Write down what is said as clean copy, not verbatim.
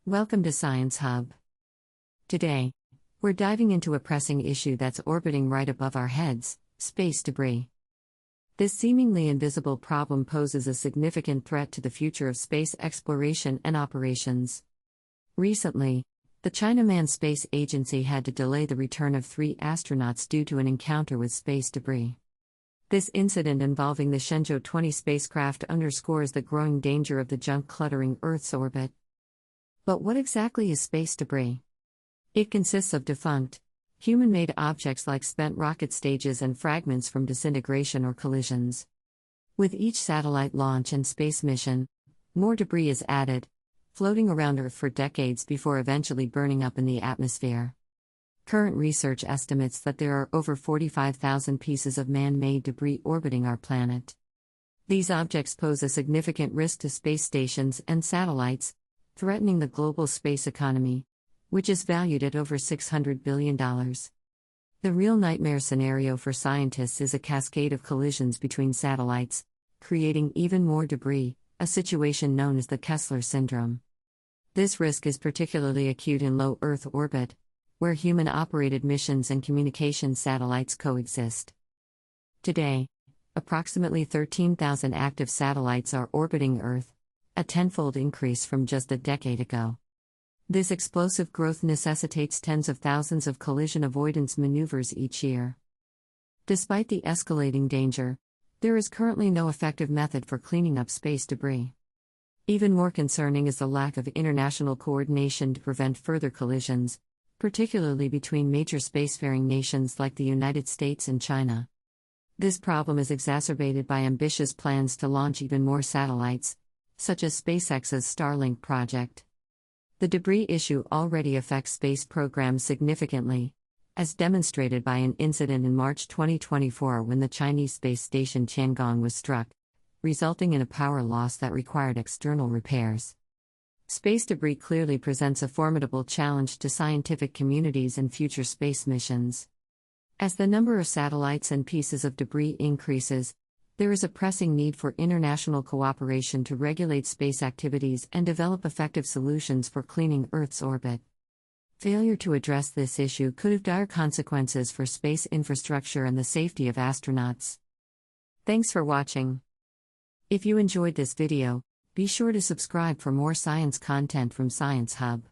Welcome to Science Hub. Today, we're diving into a pressing issue that's orbiting right above our heads: space debris. This seemingly invisible problem poses a significant threat to the future of space exploration and operations. Recently, the China Manned Space Agency had to delay the return of 3 astronauts due to an encounter with space debris. This incident involving the Shenzhou 20 spacecraft underscores the growing danger of the junk cluttering Earth's orbit. But what exactly is space debris? It consists of defunct, human-made objects like spent rocket stages and fragments from disintegration or collisions. With each satellite launch and space mission, more debris is added, floating around Earth for decades before eventually burning up in the atmosphere. Current research estimates that there are over 45,000 pieces of man-made debris orbiting our planet. These objects pose a significant risk to space stations and satellites, threatening the global space economy, which is valued at over $600 billion. The real nightmare scenario for scientists is a cascade of collisions between satellites, creating even more debris, a situation known as the Kessler Syndrome. This risk is particularly acute in low Earth orbit, where human-operated missions and communication satellites coexist. Today, approximately 13,000 active satellites are orbiting Earth, a tenfold increase from just a decade ago. This explosive growth necessitates tens of thousands of collision avoidance maneuvers each year. Despite the escalating danger, there is currently no effective method for cleaning up space debris. Even more concerning is the lack of international coordination to prevent further collisions, particularly between major spacefaring nations like the United States and China. This problem is exacerbated by ambitious plans to launch even more satellites, such as SpaceX's Starlink project. The debris issue already affects space programs significantly, as demonstrated by an incident in March 2024 when the Chinese space station Tiangong was struck, resulting in a power loss that required external repairs. Space debris clearly presents a formidable challenge to scientific communities and future space missions. As the number of satellites and pieces of debris increases, there is a pressing need for international cooperation to regulate space activities and develop effective solutions for cleaning Earth's orbit. Failure to address this issue could have dire consequences for space infrastructure and the safety of astronauts. Thanks for watching. If you enjoyed this video, be sure to subscribe for more science content from Science Hub.